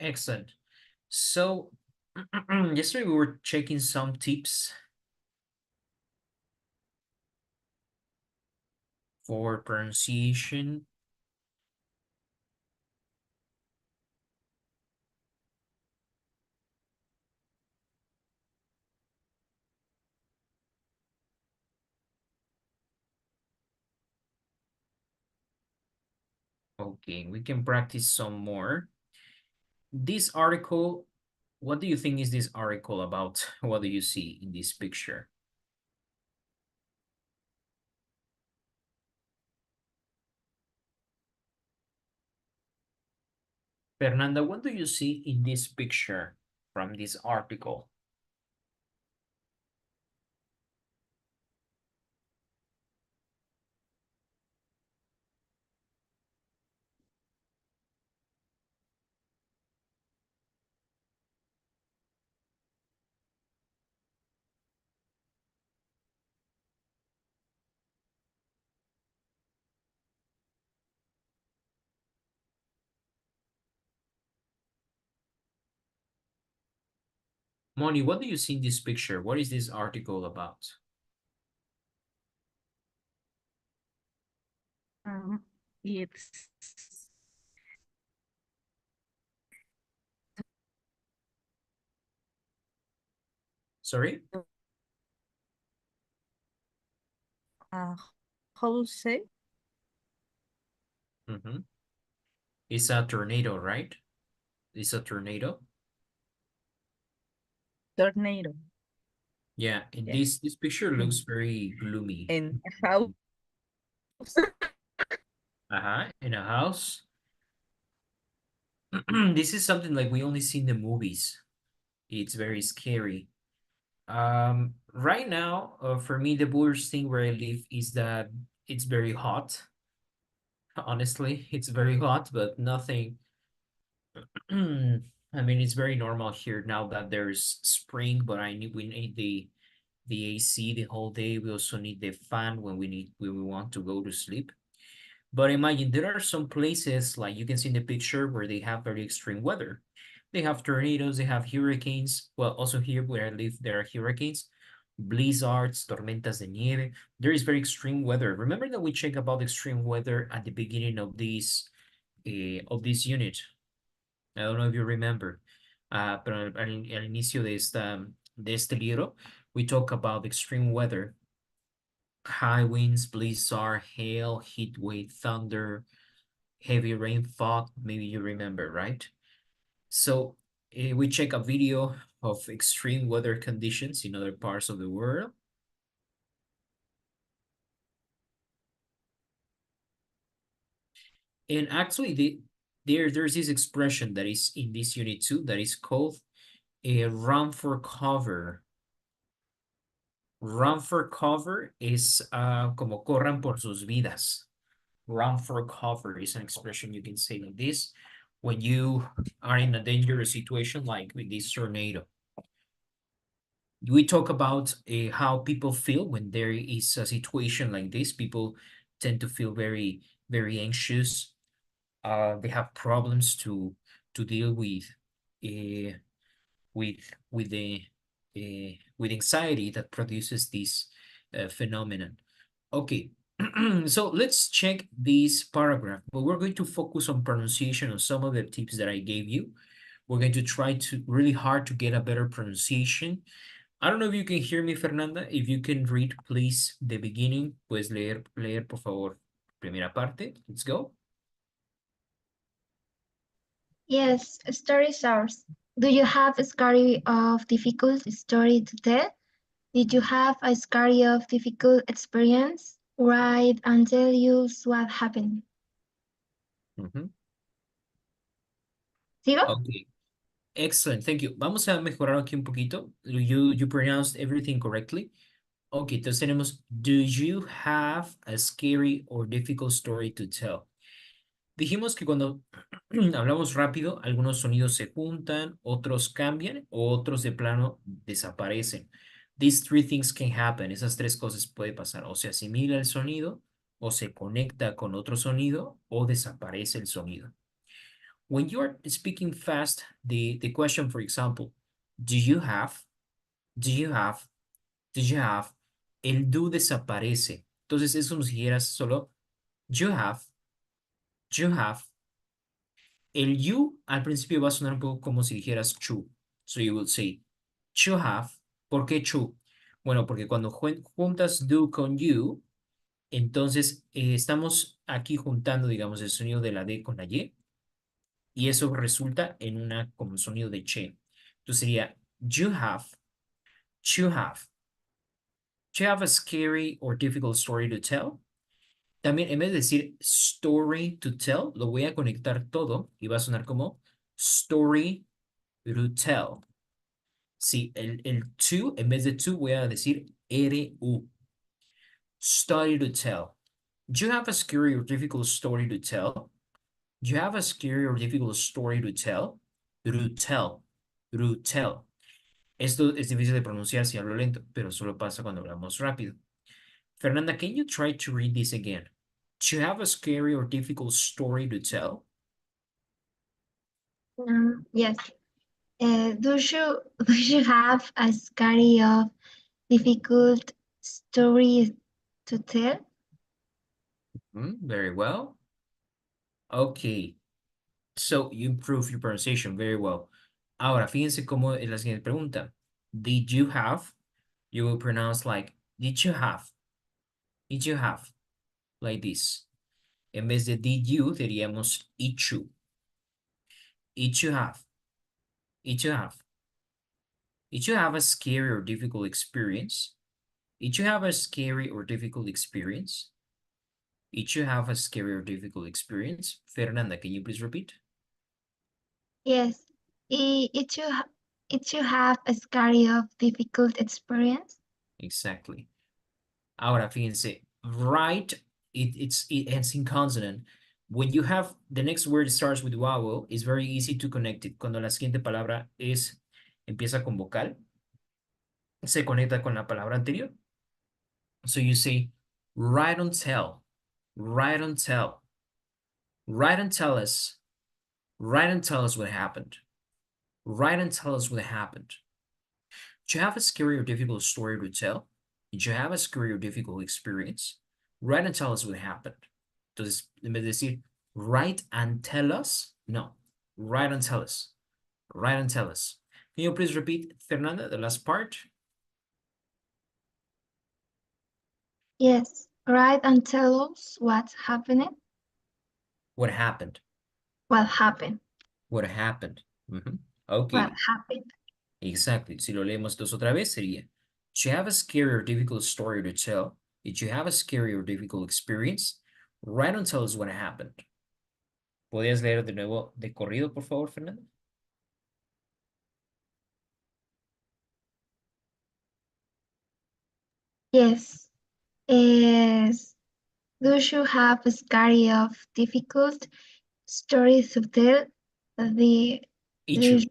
Excellent. So, yesterday we were checking some tips for pronunciation. Okay, we can practice some more. This article, what do you think is this article about? What do you see in this picture? Fernanda, what do you see in this picture from this article? Moni, what do you see in this picture? What is this article about? Um, it's Sorry? uh, how to say Mm-hmm. It's a tornado, right? It's a tornado. tornado. Yeah, and Yeah. this picture looks very gloomy. And how Uh-huh, in a house. This is something like we only see in the movies. It's very scary. Right now, for me, the worst thing where I live is that it's very hot. Honestly, it's very hot, but nothing. I mean, it's very normal here now that there's spring, but we need the AC the whole day. We also need the fan when we want to go to sleep. But imagine there are some places like you can see in the picture where they have very extreme weather. They have tornadoes, they have hurricanes. Well, also here where I live, there are hurricanes, blizzards, tormentas de nieve. There is very extreme weather. Remember that we checked about extreme weather at the beginning of this unit. I don't know if you remember. Pero al inicio de este libro, we talk about extreme weather, high winds, blizzard, hail, heat wave, thunder, heavy rain, fog. Maybe you remember, right? So we check a video of extreme weather conditions in other parts of the world. And actually, there's this expression that is in this unit too that is called a run for cover. Run for cover is como corran por sus vidas. Run for cover is an expression you can say like this when you are in a dangerous situation like with this tornado. We talk about how people feel when there is a situation like this. People tend to feel very, very anxious. They have problems to deal uh, with with the with anxiety that produces this phenomenon. Okay, so let's check this paragraph, but we're going to focus on pronunciation on some of the tips that I gave you. We're going to try to really hard to get a better pronunciation. I don't know if you can hear me, Fernanda. If you can read, please, the beginning. Puedes leer, por favor, primera parte. Let's go. Yes, stories ours. Do you have a scary of difficult story to tell? Did you have a scary of difficult experience? Write and tell us what happened. Ujú. ¿Sigo? Okay, excellent. Thank you. Vamos a mejorar aquí un poquito. You pronounced everything correctly. Okay, entonces tenemos, do you have a scary or difficult story to tell? Dijimos que cuando hablamos rápido, algunos sonidos se juntan, otros cambian, o otros de plano desaparecen. These three things can happen. Esas tres cosas puede pasar. O se asimila el sonido, o se conecta con otro sonido, o desaparece el sonido. when you're speaking fast, the question, for example, do you have, do you have, do you have, el do desaparece. Entonces es como si dijeras solo, you have, you have. El you al principio va a sonar un poco como si dijeras chu. So you would say, you have. ¿Por qué chu? Bueno, porque cuando juntas do con you, entonces estamos aquí juntando, digamos, el sonido de la D con la Y, y eso resulta en una como sonido de che. Entonces sería, you have, you have. Do you have a scary or difficult story to tell? También, en vez de decir story to tell, lo voy a conectar todo y va a sonar como story to tell. Sí, el to, en vez de to, voy a decir R-U. Story to tell. Do you have a scary or difficult story to tell? Do you have a scary or difficult story to tell? To tell. To tell. Esto es difícil de pronunciar si hablo lento, pero solo pasa cuando hablamos rápido. Fernanda, can you try to read this again? Do you have a scary or difficult story to tell? Yes. Do you have a scary or difficult story to tell? Very well. Okay. So you improve your pronunciation very well. Ahora, fíjense cómo es la siguiente pregunta. Did you have? You will pronounce like, did you have? Did you have? Like this. En vez de did you, diríamos it you. It you have. It you have. Did you have a scary or difficult experience? Did you have a scary or difficult experience? Did you have a scary or difficult experience? Fernanda, can you please repeat? Yes. Did you have a scary or difficult experience? Exactly. Ahora, fíjense, right, it ends in consonant. When you have the next word starts with vowel, it's very easy to connect it. Cuando la siguiente palabra empieza con vocal, se conecta con la palabra anterior. So you say, write and tell, write and tell, write and tell us, write and tell us what happened, write and tell us what happened. Do you have a scary or difficult story to tell? Did you have a scary or difficult experience? Write and tell us what happened. Entonces, en vez de decir, write and tell us, no, write and tell us, write and tell us. Can you please repeat, Fernanda, the last part? Yes. Write and tell us what happened. What happened? What happened? What happened? Ok, What happened? exactly. Si lo leemos entonces otra vez sería, do you have a scary or difficult story to tell? Did you have a scary or difficult experience? Write and tell us what happened. ¿Podrías leer de nuevo de corrido, por favor, Fernanda? Yes. Yes. Do you have a scary of difficult stories to tell? The Each do you. you,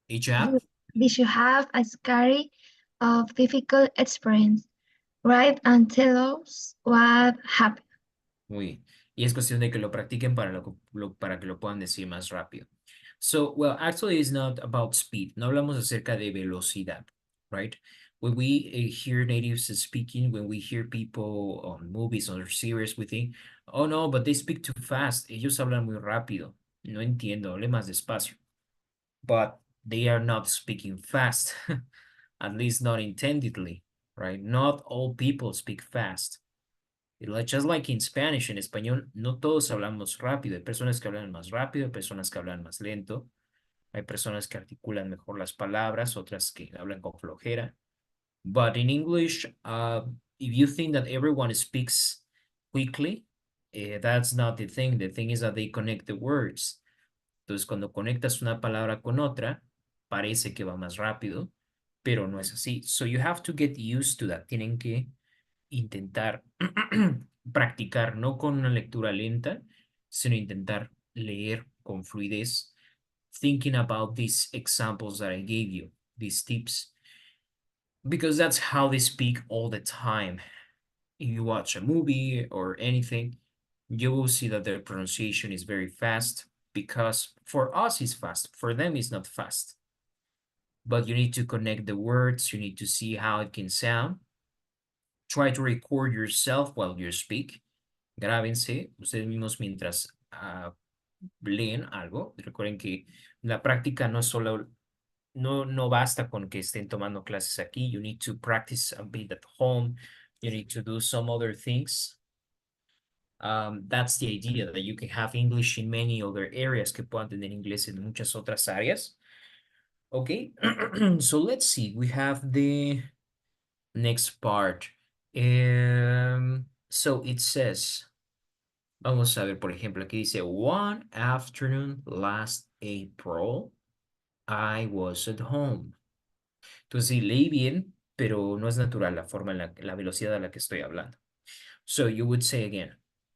Each you have? did you have a scary of difficult experience? Write and tell us what happened. Muy bien. Y es cuestión de que lo practiquen para que lo puedan decir más rápido. So, well, actually, it's not about speed. No hablamos acerca de velocidad, right? When we hear natives speaking, when we hear people on movies or series, we think, oh no, but they speak too fast. Ellos hablan muy rápido. No entiendo, hable más despacio. But they are not speaking fast, at least not intendedly, right? Not all people speak fast. Just like in Spanish, en español, no todos hablamos rápido. Hay personas que hablan más rápido, hay personas que hablan más lento. Hay personas que articulan mejor las palabras, otras que hablan con flojera. But in English, if you think that everyone speaks quickly, that's not the thing. The thing is that they connect the words. Entonces, cuando conectas una palabra con otra, parece que va más rápido, pero no es así. So you have to get used to that. Tienen que intentar practicar, no con una lectura lenta, sino intentar leer con fluidez, thinking about these examples that I gave you, these tips, because that's how they speak all the time. If you watch a movie or anything, you will see that their pronunciation is very fast. because for us it's fast, for them it's not fast. But you need to connect the words, you need to see how it can sound. Try to record yourself while you speak. Grábense ustedes mismos mientras leen algo. Recuerden que la práctica no solo, no basta con que estén tomando clases aquí. You need to practice a bit at home. You need to do some other things. That's the idea, that you can have English in many other areas, que puedan tener inglés en muchas otras áreas. Okay, so let's see. We have the next part. So it says, vamos a ver, por ejemplo, aquí dice, one afternoon last April, I was at home. Entonces, sí, leí bien, pero no es natural la forma, la velocidad a la que estoy hablando. So you would say again,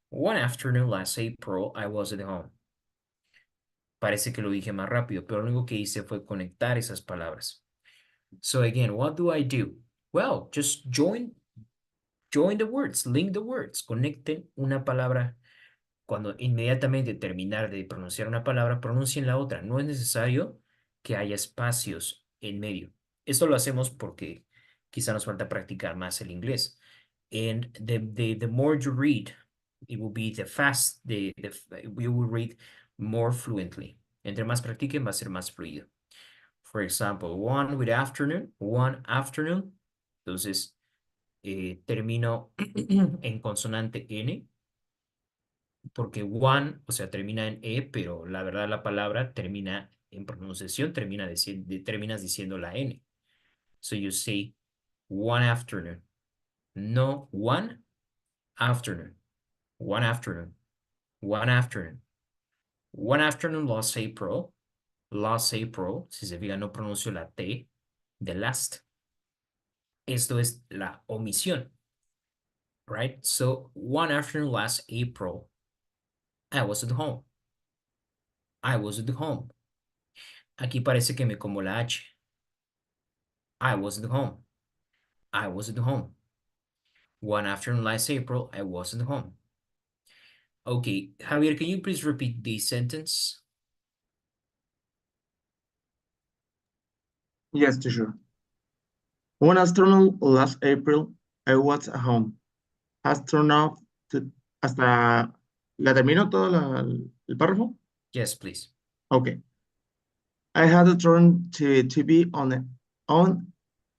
one afternoon last April, I was at home. Parece que lo dije más rápido, pero lo único que hice fue conectar esas palabras. So again, what do I do? Well, just join the words, link the words, conecten una palabra. Cuando inmediatamente terminar de pronunciar una palabra, pronuncien la otra. No es necesario que haya espacios en medio. Esto lo hacemos porque quizá nos falta practicar más el inglés. And the more you read, it will be you will read more fluently. Entre más practiquen, va a ser más fluido. For example, one afternoon. Entonces, termino en consonante N, porque one, o sea, termina en E, pero la verdad la palabra termina en pronunciación, terminas diciendo la N. So you say one afternoon. No, one afternoon. One afternoon. One afternoon. One afternoon last April. Last April, si se fijan, no pronuncio la T de last. Esto es la omisión. Right? So one afternoon last April, I was at home. I was at home. Aquí parece que me como la H. I was at home. I was at home. One afternoon last April, I was at home. Okay, Javier, can you please repeat the sentence? Yes, teacher. One afternoon last April, I was at home. Has turned off to, hasta, ¿la termino todo el párrafo? Yes, please. Okay. I had to turn the TV on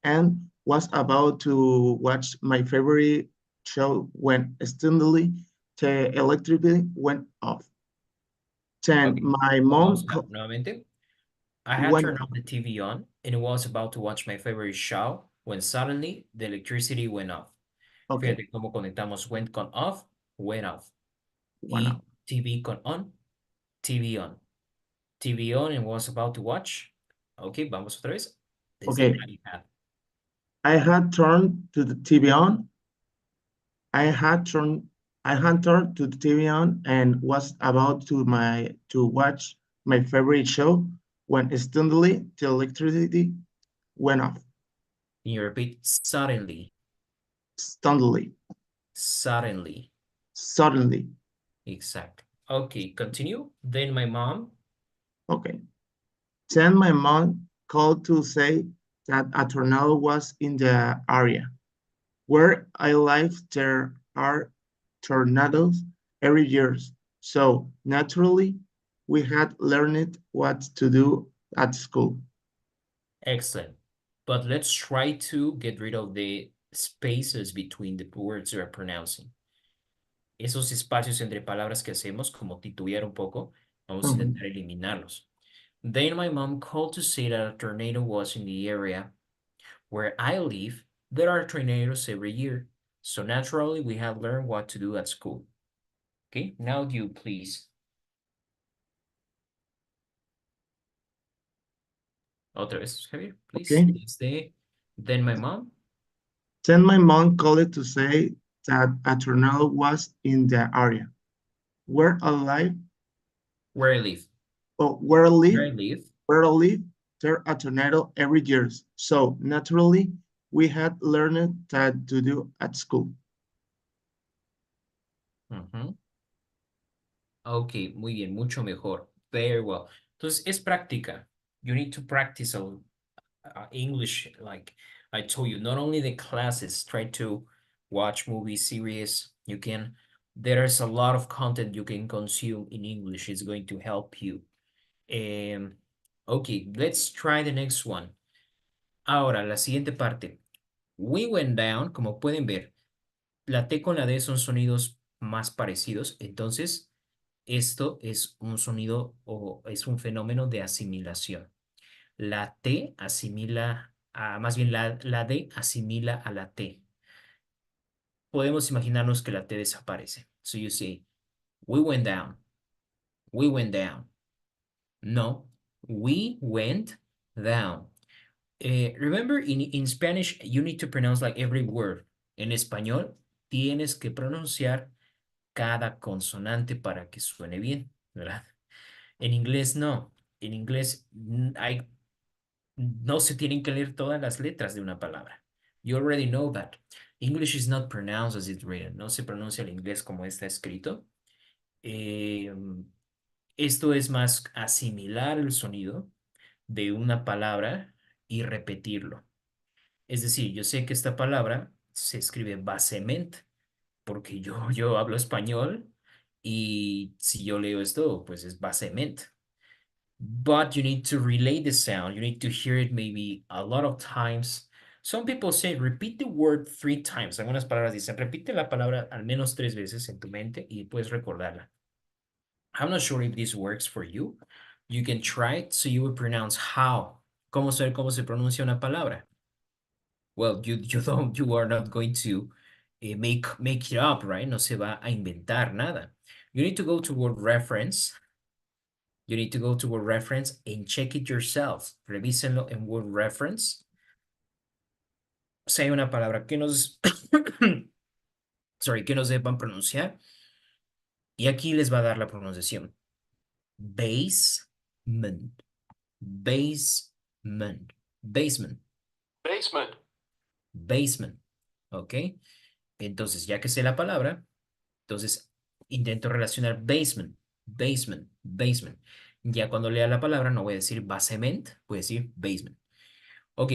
and was about to watch my favorite show when suddenly the electricity went off. Then Okay. my mom Vamos nuevamente. I had went turned on the TV on and was about to watch my favorite show when suddenly the electricity went off. Okay, Fíjate cómo conectamos went con off, went off. went Y off. TV con on, TV on. TV on and was about to watch. Okay, vamos otra vez. Desde Okay. I had. I had turned to the TV on. I had turned to the TV on and was about to watch my favorite show when suddenly the electricity went off. Can you repeat? Suddenly. Suddenly. Suddenly. Exactly. Okay, continue. Then my mom. Okay. Then my mom called to say that a tornado was in the area. Where I live, there are tornadoes every year. So naturally, we had learned what to do at school. Excellent. But let's try to get rid of the spaces between the words we're pronouncing. Esos espacios entre palabras que hacemos, como titubear un poco, vamos a intentar eliminarlos. Then my mom called to say that a tornado was in the area where I live. There are tornadoes every year. So naturally, we have learned what to do at school. Okay, now you please. Otra vez, Javier, please. Okay. Then my mom. Then my mom called to say that a tornado was in the area. Where I live. Where I live. Oh, where I live. Where I live. Where I live, there a tornado every year. So naturally, we had learned that to do at school. Ok, muy bien, mucho mejor. Very well. Entonces, es práctica. You need to practice English, like I told you, not only the classes, try to watch movies, series. There's a lot of content you can consume in English. It's going to help you. Okay, let's try the next one. Ahora, la siguiente parte. We went down, como pueden ver, la T con la D son sonidos más parecidos, entonces esto es un sonido o es un fenómeno de asimilación. La T asimila más bien la D asimila a la T. Podemos imaginarnos que la T desaparece. So you say, we went down, we went down. No, we went down. Remember, in Spanish, you need to pronounce like every word. En español, tienes que pronunciar cada consonante para que suene bien, ¿verdad? En inglés, no. En inglés, no se tienen que leer todas las letras de una palabra. You already know that. English is not pronounced as it's written. No se pronuncia el inglés como está escrito. Esto es más asimilar el sonido de una palabra y repetirlo. Es decir, yo sé que esta palabra se escribe basement porque yo hablo español y si yo leo esto, pues es basement. But you need to relay the sound. You need to hear it maybe a lot of times. Some people say, repeat the word 3 times. Algunas palabras dicen, repite la palabra al menos 3 veces en tu mente y puedes recordarla. I'm not sure if this works for you. You can try it so you will pronounce how. ¿Cómo saber cómo se pronuncia una palabra? Well, you are not going to make it up, right? No se va a inventar nada. You need to go to word reference. You need to go to word reference and check it yourself. Revísenlo en word reference. Si hay una palabra que nos, que no sepan pronunciar. Y aquí les va a dar la pronunciación. Basement. Basement. Basement. Basement. Basement. ¿Ok? Entonces, ya que sé la palabra, entonces intento relacionar basement, basement, basement. Ya cuando lea la palabra no voy a decir basement, voy a decir basement. Ok,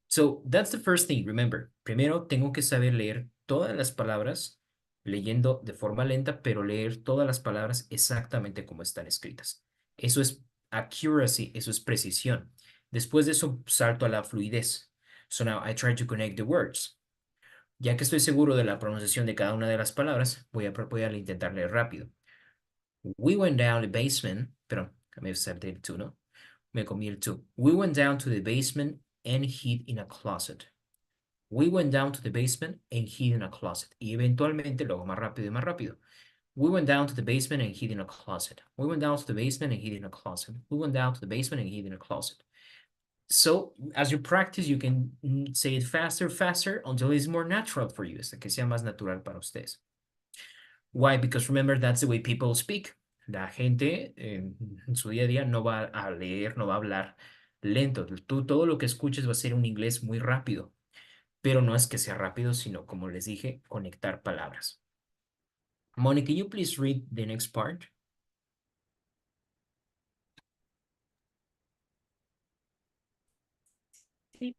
so that's the first thing, remember. Primero tengo que saber leer todas las palabras, leyendo de forma lenta, pero leer todas las palabras exactamente como están escritas. Eso es accuracy, eso es precisión. Después de eso salto a la fluidez. So now I try to connect the words. Ya que estoy seguro de la pronunciación de cada una de las palabras, voy a intentar leer rápido. We went down the basement, pero me salté el to, ¿no? Me comí el to. We went down to the basement and hid in a closet. We went down to the basement and hid in a closet. Y eventualmente lo hago más rápido y más rápido. We went down to the basement and hid in a closet. We went down to the basement and hid in a closet. We went down to the basement and hid in a closet. So as you practice, you can say it faster, faster until it's more natural for you, hasta que sea más natural para ustedes. Why? Because remember, that's the way people speak. La gente en su día a día no va a leer, no va a hablar lento. Tú todo lo que escuches va a ser un inglés muy rápido, pero no es que sea rápido, sino como les dije, conectar palabras. Moni, can you please read the next part? Sí.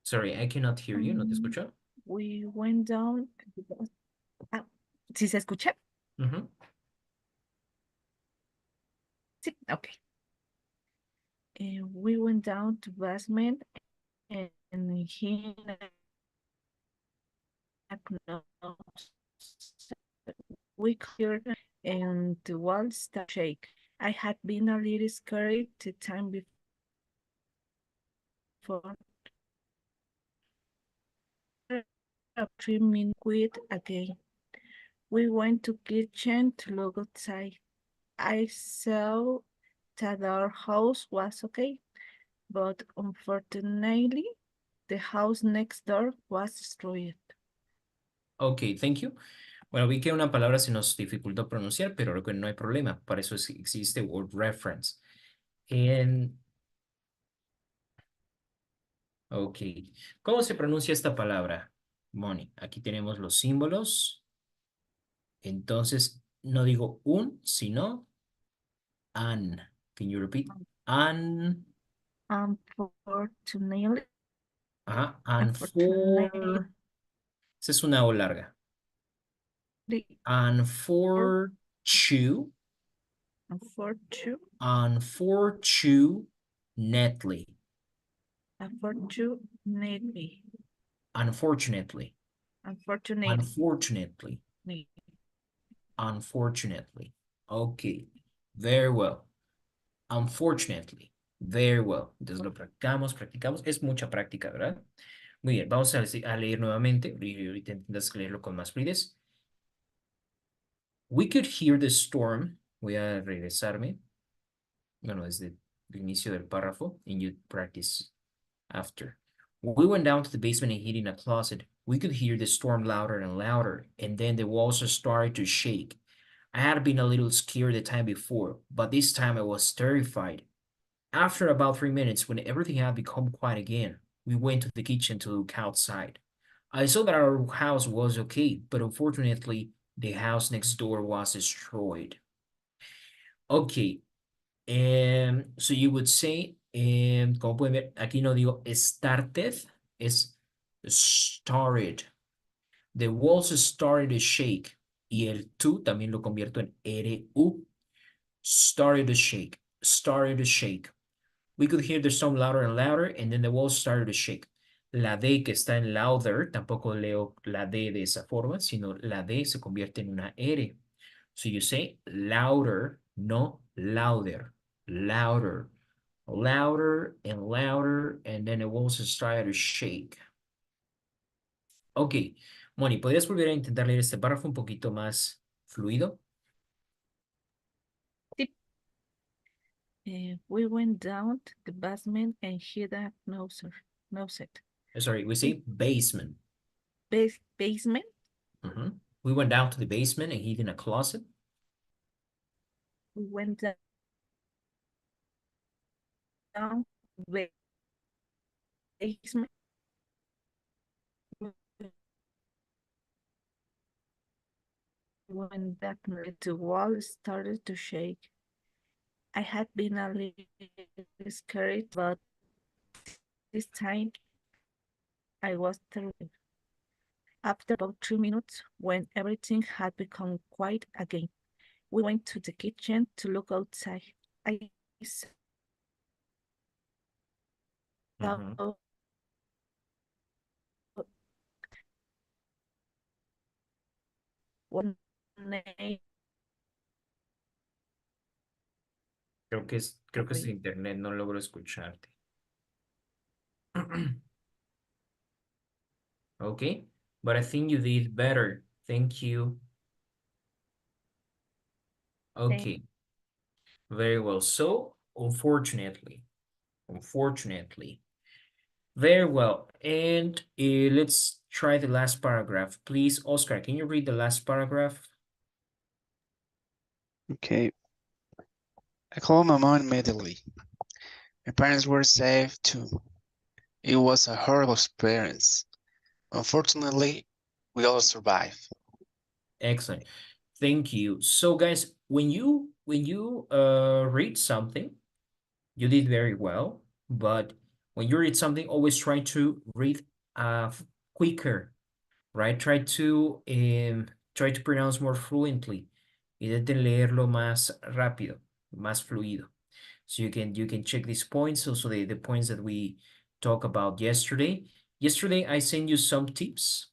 Sorry, I cannot hear you. ¿No te escucho? We went down. Ah, ¿sí se escucha? Ujú. Sí, ok. We went down to basement and he we cleared and the walls started shake. I had been a little scared the time before. 3 minutes quit again. We went to kitchen to look outside. I saw that our house was okay, but unfortunately, the house next door was destroyed. Ok, thank you. Bueno, vi que una palabra se nos dificultó pronunciar, pero creo que no hay problema. Para eso existe word reference. Ok. ¿Cómo se pronuncia esta palabra? Money. Aquí tenemos los símbolos. Entonces, no digo un, sino an. Can you repeat? An. Unfortunately, Ajá. And unfortunately, for. Esa es una O larga. And for chew. unfortunately, Unfortunately. unfortunately, Unfortunately. unfortunately, Unfortunately. Unfortunately. Okay. Very well. Unfortunately. Very well. Entonces lo practicamos, practicamos. Es mucha práctica, ¿verdad? Muy bien. Vamos a leer nuevamente. Y ahorita intentas leerlo con más fluidez. We could hear the storm. Voy a regresarme. Bueno, desde el inicio del párrafo. And you practice after. We went down to the basement and hid in a closet. We could hear the storm louder and louder, and then the walls started to shake. I had been a little scared the time before, but this time I was terrified. After about 3 minutes, when everything had become quiet again, we went to the kitchen to look outside. I saw that our house was okay, but unfortunately, the house next door was destroyed. Okay, so you would say, como pueden ver, aquí no digo started, es started. The walls started to shake. Y el to también lo convierto en RU. Started to shake. Started to shake. We could hear the storm louder and louder, and then the walls started to shake. La D que está en louder, tampoco leo la D de esa forma, sino la D se convierte en una R. So you say louder, no louder. Louder. Louder and louder, and then the walls started to shake. Ok. Moni, ¿podrías volver a intentar leer este párrafo un poquito más fluido? we went down to the basement and hid a closet. Sorry, we say basement. Basement, We went down to the basement and hid in a closet. we went down the basement. When that the wall started to shake. I had been a little scared, but this time I was terrified. After about 3 minutes, when everything had become quiet again, we went to the kitchen to look outside. I saw one name. Creo que es internet, no logro escucharte. Okay, but I think you did better. Thank you. Okay, very well. So, unfortunately, very well. And let's try the last paragraph. Please, Oscar, can you read the last paragraph? Okay. I called my mom immediately. My parents were safe too. It was a horrible experience. Unfortunately, we all survived. Excellent. Thank you. So guys, when you read something, you did very well, but when you read something, always try to read quicker, right? Try to pronounce more fluently. Intenten leerlo más rápido, más fluido. So you can check these points, also the points that we talked about yesterday. Yesterday, I sent you some tips.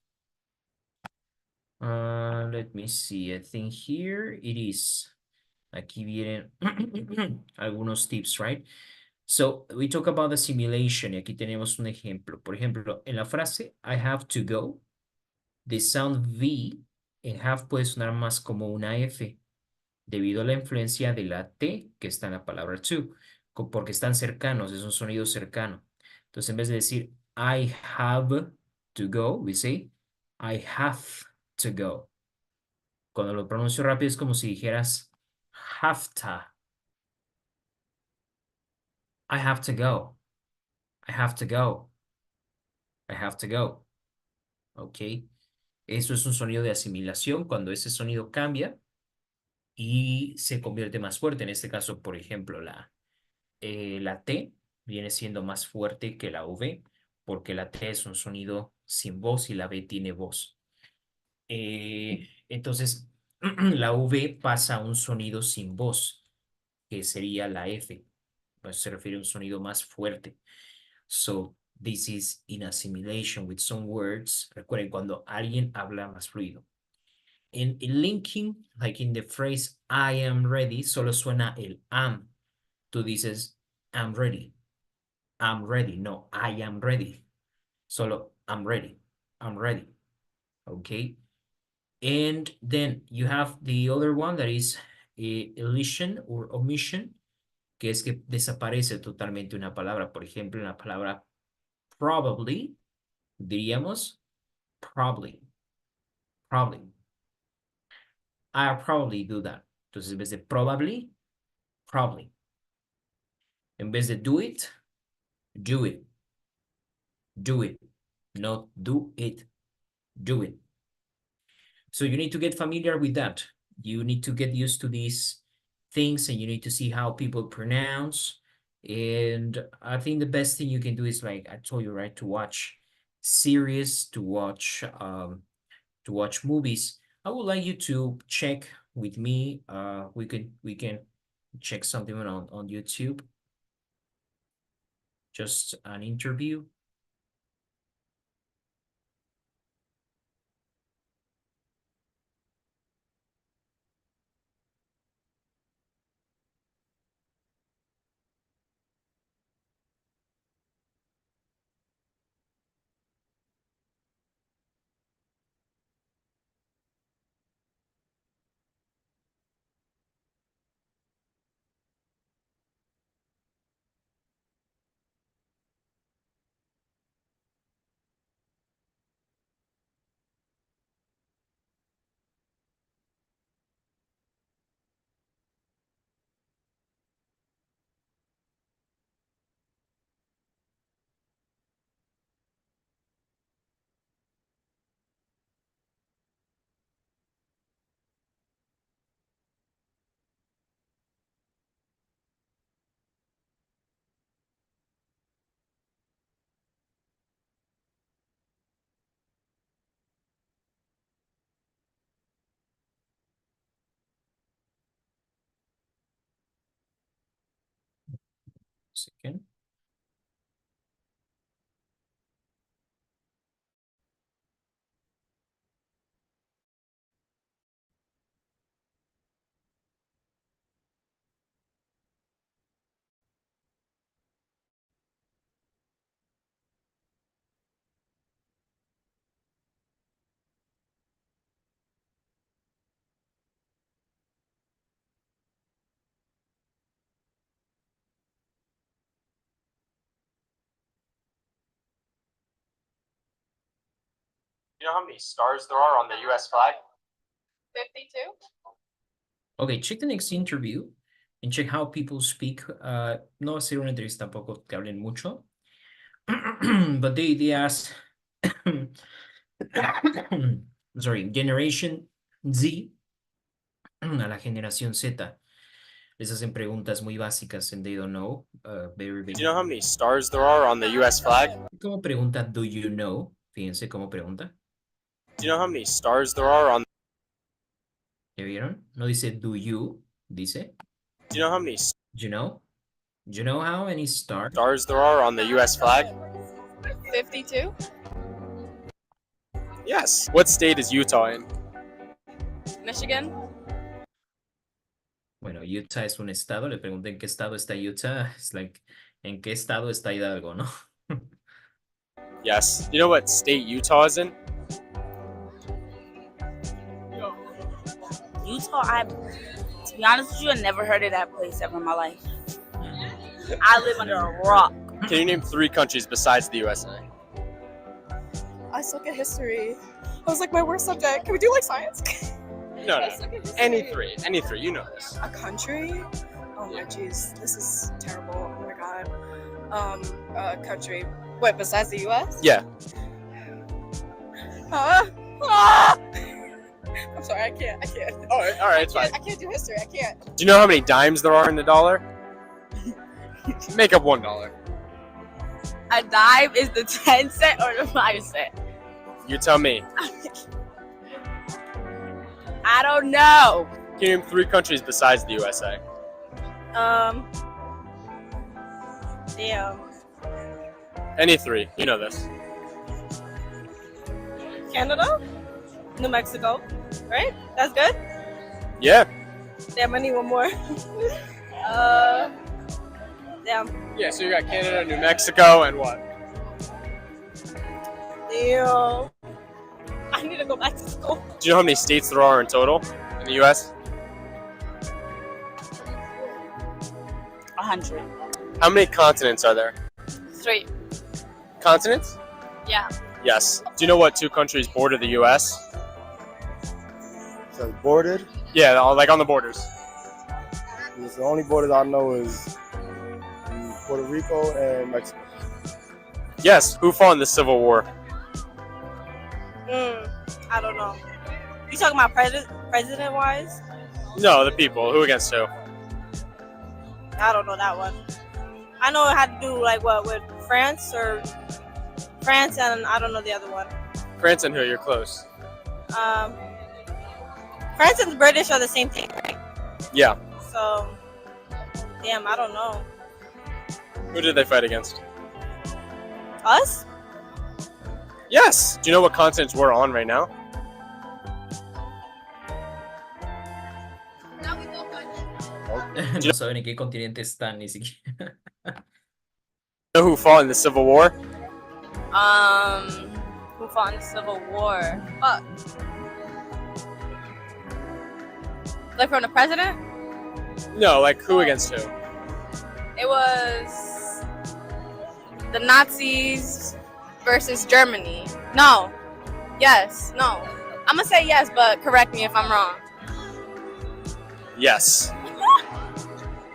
Let me see. I think here it is. Aquí vienen algunos tips, right? So we talk about the simulation y aquí tenemos un ejemplo. Por ejemplo, en la frase I have to go, the sound V en have puede sonar más como una F debido a la influencia de la T que está en la palabra to, porque están cercanos, es un sonido cercano. Entonces, en vez de decir I have to go, we say I have to go. Cuando lo pronuncio rápido es como si dijeras have to. I have to go. I have to go. I have to go. ¿Ok? Eso es un sonido de asimilación cuando ese sonido cambia y se convierte más fuerte. En este caso, por ejemplo, la T viene siendo más fuerte que la V porque la T es un sonido sin voz y la V tiene voz. Entonces, la V pasa a un sonido sin voz, que sería la F. Pues se refiere a un sonido más fuerte. So, this is in assimilation with some words. Recuerden, cuando alguien habla más fluido. In linking, like in the phrase I am ready, solo suena el am. Tú dices, I'm ready. I'm ready. No, I am ready. Solo, I'm ready. I'm ready. Okay. And then you have the other one that is elision or omission, que es que desaparece totalmente una palabra. Por ejemplo, en la palabra probably, diríamos probably. Probably. I'll probably do that. Entonces, en vez de probably, probably. En vez de do it, do it. Do it. Not do it. Do it. So you need to get familiar with that. You need to get used to these things and you need to see how people pronounce. And I think the best thing you can do is, like I told you, right, to watch series, to watch movies. I would like you to check with me. We can check something on YouTube. Just an interview. Second. You know how many stars there are on the US flag? 52. Okay, check the next interview and check how people speak. No va a ser una entrevista tampoco que hablen mucho. But they ask, sorry, Generation Z a la generación Z. Les hacen preguntas muy básicas and they don't know. Very Do you know how many stars there are on the US flag? ¿Cómo pregunta do you know? Fíjense cómo pregunta. Do you know how many stars there are on? ¿Ya vieron? No dice do you, dice Do you know how many do you know? Do you know how many stars? stars there are on the US flag? 52. Yes. What state is Utah in? Michigan. Bueno, Utah es un estado. Le pregunté en qué estado está Utah. Es like, ¿en qué estado está Hidalgo, no? Yes. Do you know what state Utah is in? Utah, to be honest with you, I never heard of that place ever in my life. I live under a rock. Can you name 3 countries besides the USA? I suck at history. I was like, my worst subject. Can we do like science? No, no. Any 3. Any 3. You know this. A country? Oh my jeez, this is terrible. Oh my god. A country. Wait, besides the U.S.? Yeah. I'm sorry, I can't. All right, it's fine. I can't do history. I can't. Do you know how many dimes there are in the dollar? Make up $1. A dime is the 10 cent or the 5 cent? You tell me. I don't know. Can you name 3 countries besides the USA? Damn. Any 3. You know this. Canada? New Mexico, right? That's good? Yeah. Damn, I need one more. Damn. Yeah, so you got Canada, New Mexico, and what? Damn. I need to go back to school. Do you know how many states there are in total in the US? 100. How many continents are there? 3. Continents? Yeah. Yes. Do you know what 2 countries border the US? So bordered. Yeah, like on the borders. The only borders I know is Puerto Rico and Mexico. Yes. Who fought in the Civil War? I don't know. You talking about president wise? No, the people. Who against who? I don't know that one. I know it had to do like what with France and I don't know the other one. France and who? You're close. France and the British are the same thing, right? Yeah. So, damn, I don't know. Who did they fight against? Us? Yes. Do you know what continents we're on right now? No saben en qué continente están ni siquiera. You know who fought in the Civil War? Who fought in the Civil War? Fuck. Like from the president? No, like who against who? It was the Nazis versus Germany. No. Yes. No. I'm gonna say yes, but correct me if I'm wrong. Yes.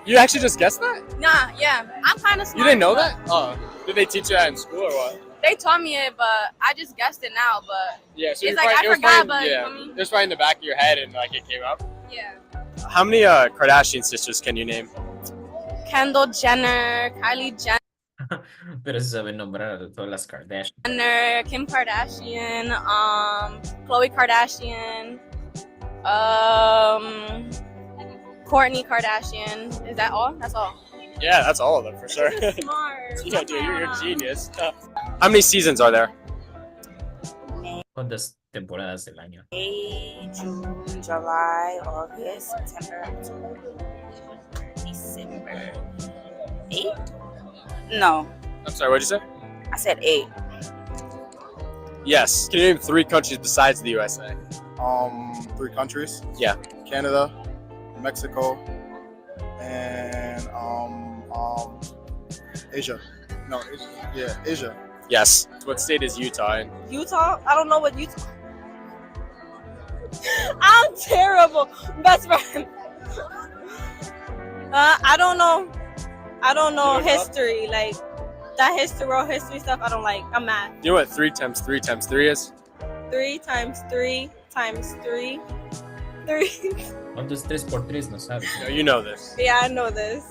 You actually just guessed that? Nah, yeah. I'm kind of smart. You didn't know but that? Oh. Did they teach you that in school or what? They taught me it, but I just guessed it now, but Yeah, so it's you're like probably- I it was forgot, probably- but yeah, I mean, it was probably in the back of your head and like it came up. yeah. How many Kardashian sisters can you name? Kendall Jenner, Kylie Pero se saben nombrar a todas las Kardashian. Jenner, Kim Kardashian, Khloe Kardashian, Kourtney Kardashian. Is that all? That's all. Yeah, that's all of them for sure. Smart. Yeah, dude, you're a genius. How many seasons are there? ¿Cuántas temporadas del año? May, June, July, August, September, October, December. 8? No, I'm sorry, what'd you say? I said 8. Yes. Can you name 3 countries besides the USA? 3 countries. Yeah. Canada, Mexico, and Asia. No, Asia. Yeah, Asia. Yes. What state is Utah in? Utah? I don't know what Utah. I'm terrible. Best friend. I don't know. I don't know You don't know? history. Like that history, world history stuff. I don't like. I'm mad. You know what 3 times 3 times 3 is? 3 times 3 times 3. 3. ¿Cuánto es 3 por 3? No sabes. No, you know this. Yeah, I know this.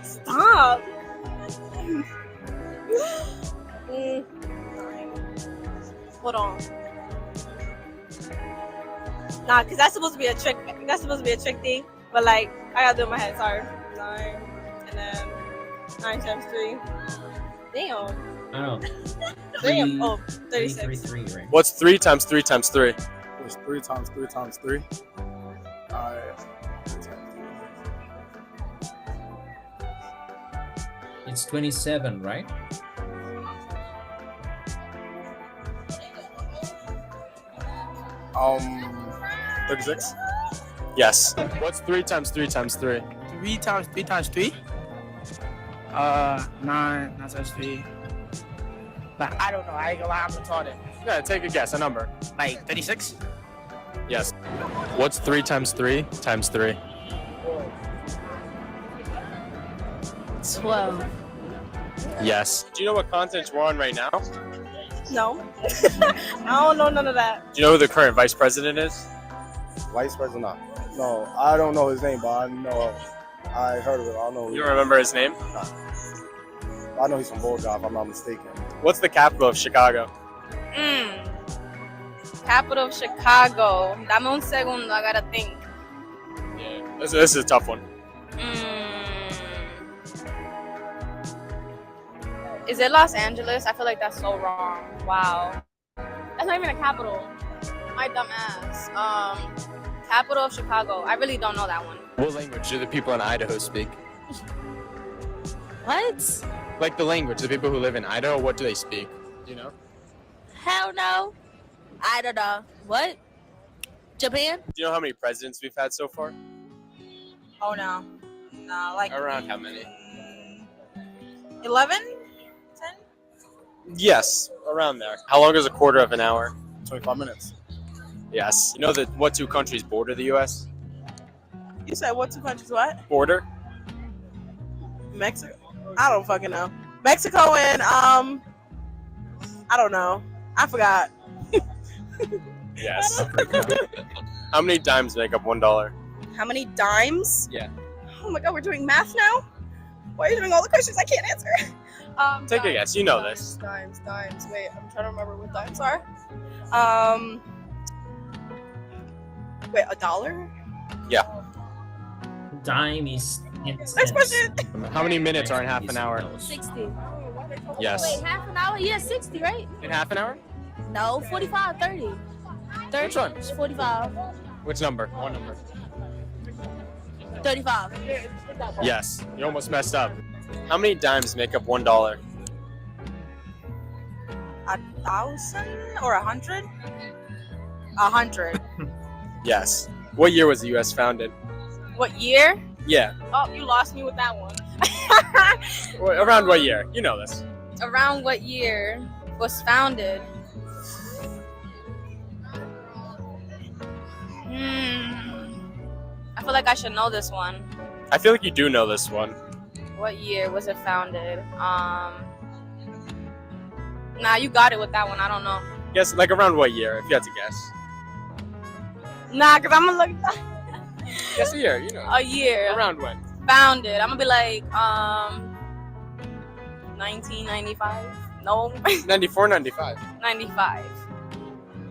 Stop. Hold on. Nah, cause that's supposed to be a trick. That's supposed to be a trick thing. But like, I gotta do it in my head. Sorry. 9, and then 9 times 3. Damn. I don't know. Damn. Oh, 3, 36. 3, 3, right? What's 3 times 3 times 3? It was 3 times 3 times 3. It's 27, right? Um, 36. Yes. What's 3 times 3 times 3? 3 times 3 times 3? 9 times 3. But I don't know. I ain't gonna lie, I'm retarded. Yeah, take a guess, a number. Like 36? Yes. What's 3 times 3 times 3? 12. Yes. Do you know what continent we're on right now? No. I don't know none of that. Do you know who the current vice president is? Vice President? No, I don't know his name, but I know I heard of it. I don't know. You don't remember his name? I know he's from Bulldog, if I'm not mistaken. What's the capital of Chicago? Capital of Chicago. Dame un segundo, I gotta think. This is a tough one. Is it Los Angeles? I feel like that's so wrong. Wow. That's not even a capital. My dumb ass. Capital of Chicago. I really don't know that one. What language do the people in Idaho speak? What? Like the language, the people who live in Idaho, what do they speak? Do you know? Hell no. I don't know. What? Japan? Do you know how many presidents we've had so far? Oh no. No, like Around how many? 11? 10? Yes, around there. How long is a quarter of an hour? 25 minutes. Yes. You know that what two countries border the U.S.? You said what two countries what? Border? Mexico? I don't fucking know. Mexico and I don't know. I forgot. Yes. How many dimes make up $1? How many dimes? Yeah. Oh my god, we're doing math now? Why are you doing all the questions I can't answer? Take a guess. You know this. Dimes. Wait, I'm trying to remember what dimes are. Wait, $1? Yeah. Dime is 10 Next cents. question. How many minutes are in half an hour? 60. Yes. Wait, half an hour? Yeah, 60, right? In half an hour? No, 45, 30. 30 Which one? is 45. Which number? One number. 35. Yes. You almost messed up. How many dimes make up $1? 1,000 or 100? 100. Yes. What year was the U.S. founded? What year? Yeah. Oh, you lost me with that one. Around what year? You know this. Around what year was founded? I feel like I should know this one. I feel like you do know this one. What year was it founded? Nah, you got it with that one. I don't know. Guess like around what year, if you had to guess. Nah, cause I'm gonna look Guess a year, you know. a year. Around when? Founded. I'm gonna be like 1995. No, 94, 95. 95.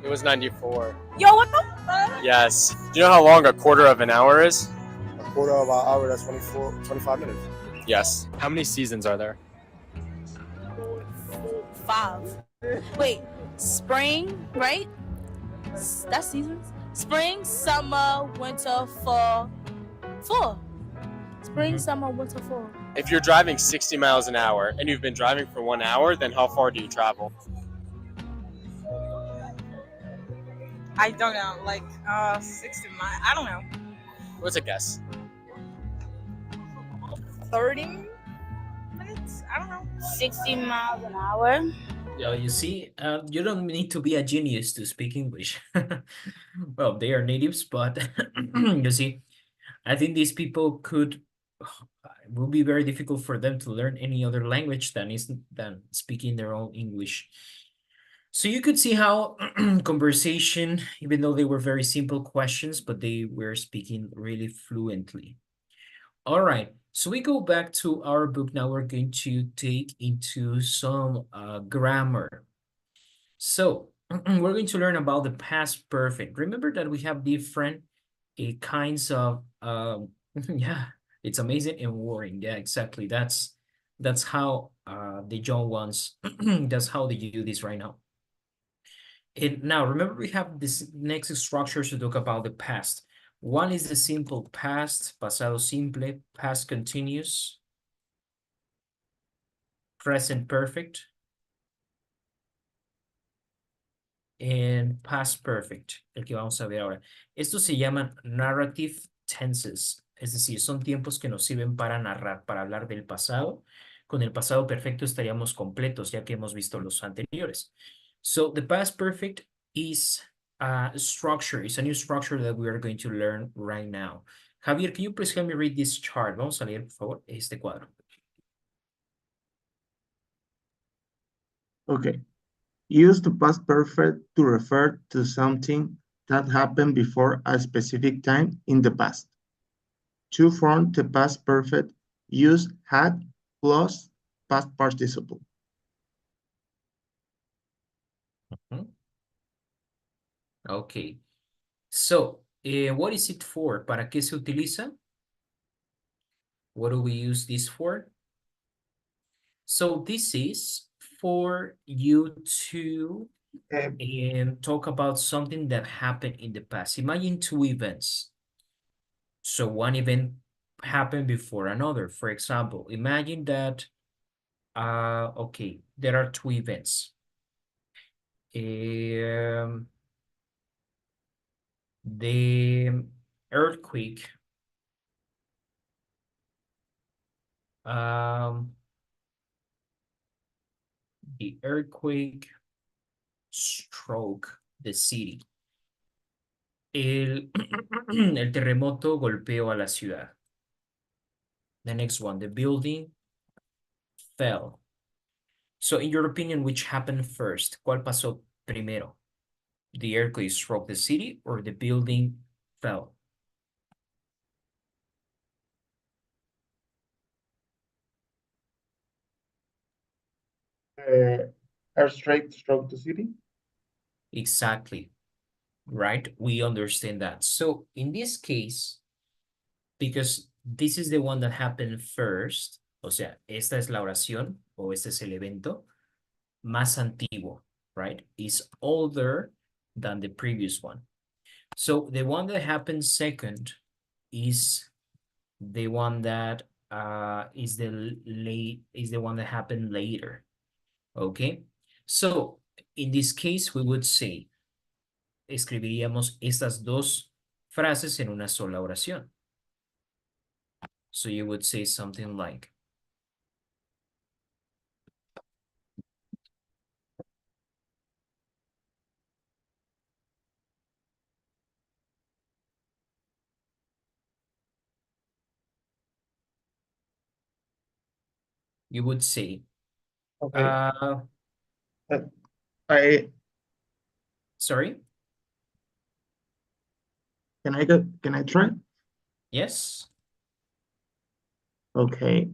It was 94. Yo, what the fuck? Yes. Do you know how long a quarter of an hour is? A quarter of an hour, that's 25 minutes. Yes. How many seasons are there? 5. Wait, spring, right? That's seasons? Spring, summer, winter, fall. 4. Spring, summer, winter, fall. If you're driving 60 miles an hour and you've been driving for 1 hour, then how far do you travel? I don't know. Like 60 miles. I don't know. What's a guess? 30 minutes? I don't know. 60 miles an hour. Yo, you see, you don't need to be a genius to speak English. Well, they are natives, but you see, I think these people it will be very difficult for them to learn any other language than speaking their own English. So you could see how conversation, even though they were very simple questions, but they were speaking really fluently. All right, so we go back to our book. Now we're going to take into some grammar. So we're going to learn about the past perfect. Remember that we have different kinds of, yeah, it's amazing and worrying. Yeah, exactly. That's how the young ones, that's how they do this right now. And now, remember, we have this next structure to talk about the past. One is the simple past, pasado simple, past continuous, present perfect, and past perfect, el que vamos a ver ahora. Estos se llaman narrative tenses, es decir, son tiempos que nos sirven para narrar, para hablar del pasado. Con el pasado perfecto estaríamos completos, ya que hemos visto los anteriores. So the past perfect is a structure. It's a new structure that we are going to learn right now. Javier, can you please help me read this chart? Vamos a leer, por favor, este cuadro. Okay. Use the past perfect to refer to something that happened before a specific time in the past. To form the past perfect, use had plus past participle. Okay. So, what is it for? ¿Para qué se utiliza? What do we use this for? So this is for you to talk about something that happened in the past. Imagine two events. So one event happened before another. For example, imagine that, okay, there are two events. The earthquake, struck the city. El terremoto golpeó a la ciudad. The next one, the building fell. So in your opinion, which happened first? ¿Cuál pasó primero? The earthquake struck the city or the building fell? Earthquake struck the city? Exactly, right? We understand that. So in this case, because this is the one that happened first, o sea, esta es la oración o este es el evento más antiguo, right? Is older than the previous one. So the one that happened second is the one that is the one that happened later. Okay, so in this case we would say, escribiríamos estas dos frases en una sola oración. So you would say something like, you would say, Okay. I sorry? Can I try? Yes. Okay.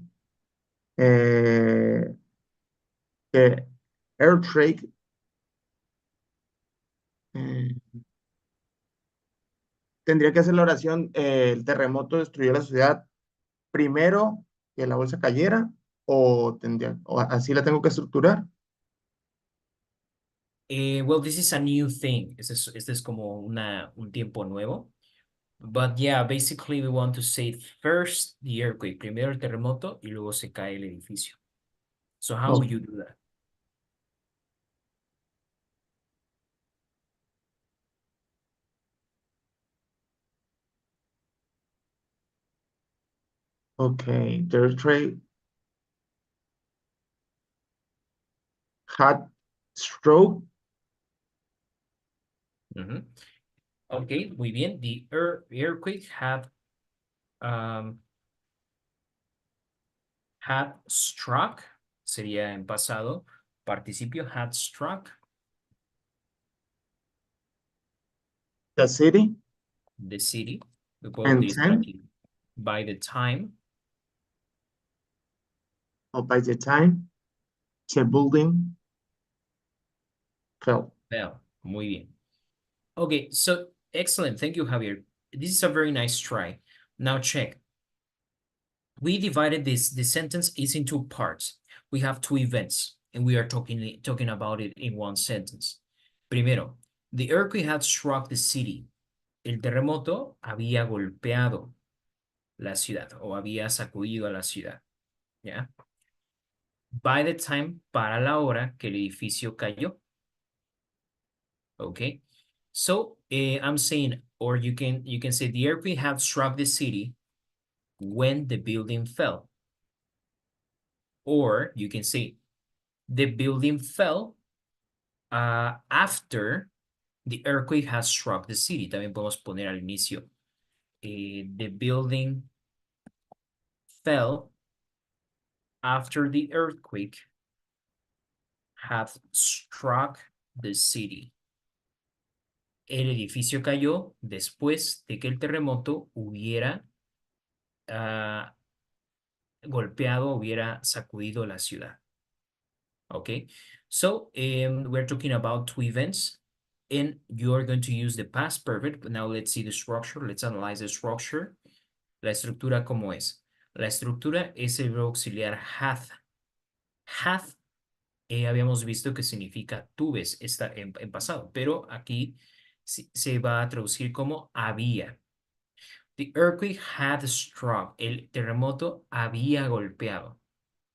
The earthquake tendría que hacer la oración, el terremoto destruyó la ciudad primero que la bolsa cayera, o así la tengo que estructurar. Well, this is a new thing. Este es como un tiempo nuevo. But yeah, basically we want to say first the earthquake, primero el terremoto y luego se cae el edificio. So how would you do that? Okay, the earthquake had stroke. Okay, muy bien. The earthquake had struck, sería en pasado, participio had struck. The city. The city. And time. By the time. Or by the time the building fell. Muy bien. Okay, so excellent. Thank you, Javier. This is a very nice try. Now check. We divided the sentence is in two parts. We have two events, and we are talking about it in one sentence. Primero, the earthquake had struck the city. El terremoto había golpeado la ciudad o había sacudido a la ciudad. ¿Ya? By the time, para la hora que el edificio cayó. Okay, so I'm saying, or you can say the earthquake had struck the city when the building fell. Or you can say the building fell after the earthquake has struck the city. También podemos poner al inicio. The building fell after the earthquake have struck the city. El edificio cayó después de que el terremoto hubiera golpeado, hubiera sacudido la ciudad. Okay, so we're talking about two events, and you're going to use the past perfect. But now let's see the structure. Let's analyze the structure. La estructura, ¿cómo es? La estructura es el verbo auxiliar had. Had, habíamos visto que significa tuves, está en pasado, pero aquí se va a traducir como había. The earthquake had struck. El terremoto había golpeado.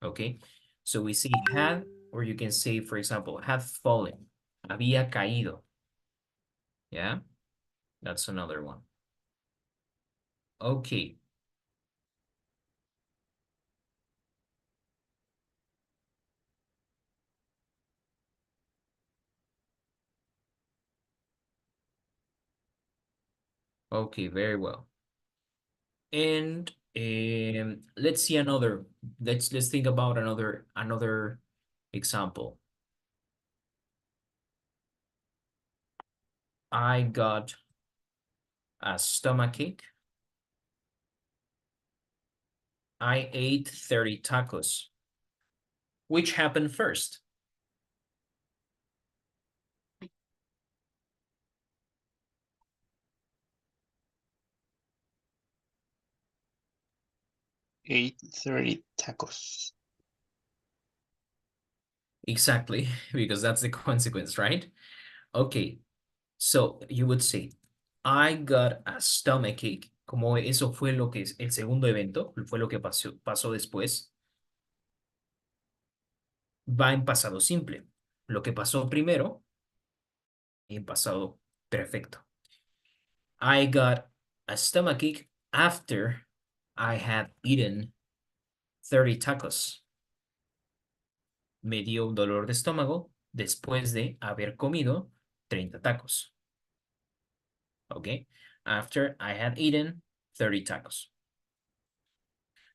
Okay, so we say had, or you can say, for example, had fallen. Había caído. Yeah, that's another one. Okay. Okay, very well. And let's see another. Let's think about another example. I got a stomachache. I ate 30 tacos. Which happened first? Ate 30 tacos. Exactly, because that's the consequence, right? Okay, so you would say, I got a stomachache. Como eso fue lo que es el segundo evento, fue lo que pasó después. Va en pasado simple. Lo que pasó primero, en pasado perfecto. I got a stomachache after I had eaten 30 tacos. Me dio un dolor de estómago después de haber comido 30 tacos. Okay, after I had eaten 30 tacos.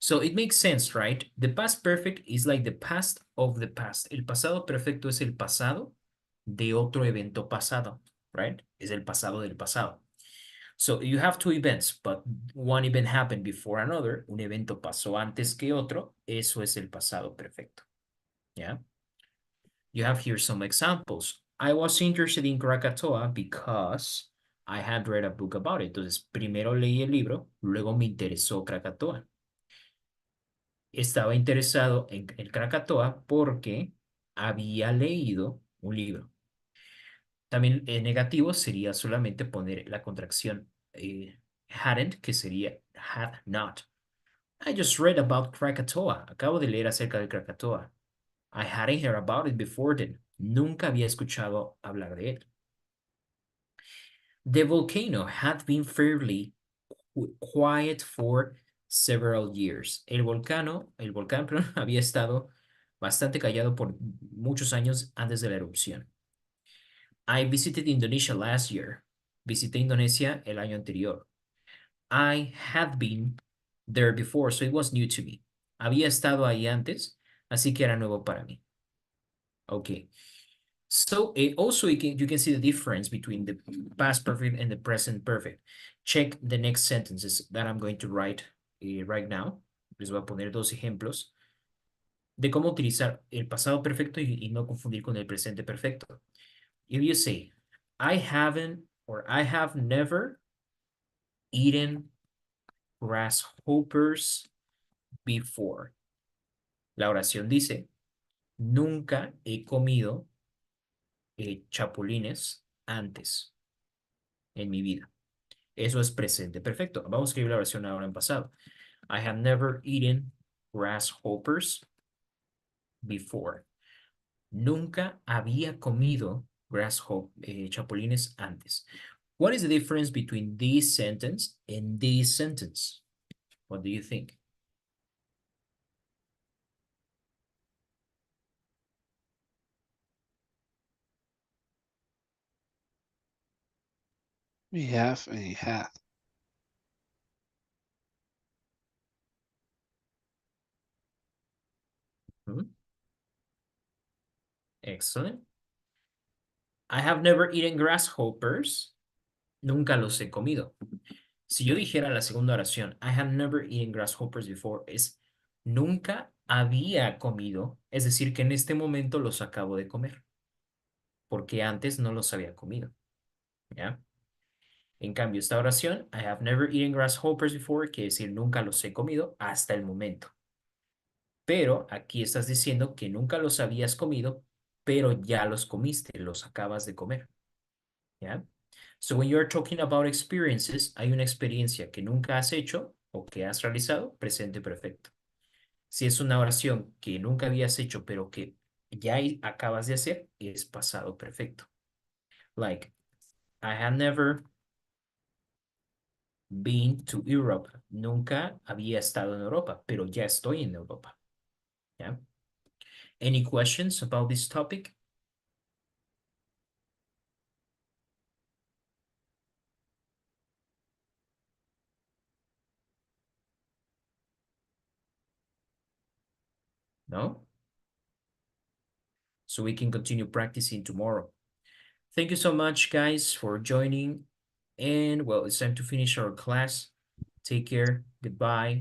So it makes sense, right? The past perfect is like the past of the past. El pasado perfecto es el pasado de otro evento pasado, right? Es el pasado del pasado. So you have two events, but one event happened before another. Un evento pasó antes que otro. Eso es el pasado perfecto. Yeah. You have here some examples. I was interested in Krakatoa because I had read a book about it. Entonces, primero leí el libro, luego me interesó Krakatoa. Estaba interesado en el Krakatoa porque había leído un libro. También negativo sería solamente poner la contracción hadn't, que sería had not. I just read about Krakatoa. Acabo de leer acerca de Krakatoa. I hadn't heard about it before then. Nunca había escuchado hablar de él. The volcano had been fairly quiet for several years. El volcán, perdón, había estado bastante callado por muchos años antes de la erupción. I visited Indonesia last year. Visité Indonesia el año anterior. I had been there before, so it was new to me. Había estado ahí antes, así que era nuevo para mí. Okay. So also you can see the difference between the past perfect and the present perfect. Check the next sentences that I'm going to write right now. Les voy a poner dos ejemplos de cómo utilizar el pasado perfecto y no confundir con el presente perfecto. If you say, I haven't or I have never eaten grasshoppers before. La oración dice, nunca he comido chapulines antes en mi vida. Eso es presente perfecto. Vamos a escribir la versión ahora en pasado. I have never eaten grasshoppers before. Nunca había comido chapulines antes. What is the difference between this sentence and this sentence? What do you think? We have and had. Hmm? Excellent. I have never eaten grasshoppers. Nunca los he comido. Si yo dijera la segunda oración, I have never eaten grasshoppers before, es nunca había comido, es decir, que en este momento los acabo de comer, porque antes no los había comido. ¿Ya? En cambio, esta oración, I have never eaten grasshoppers before, quiere decir nunca los he comido hasta el momento. Pero aquí estás diciendo que nunca los habías comido, pero ya los comiste, los acabas de comer. ¿Ya? So when you're talking about experiences, hay una experiencia que nunca has hecho o que has realizado, presente perfecto. Si es una oración que nunca habías hecho, pero que ya acabas de hacer, es pasado perfecto. Like, I have never been to Europe. Nunca había estado en Europa, pero ya estoy en Europa. ¿Ya? Any questions about this topic? No? So we can continue practicing tomorrow. Thank you so much, guys, for joining. And well, it's time to finish our class. Take care. Goodbye.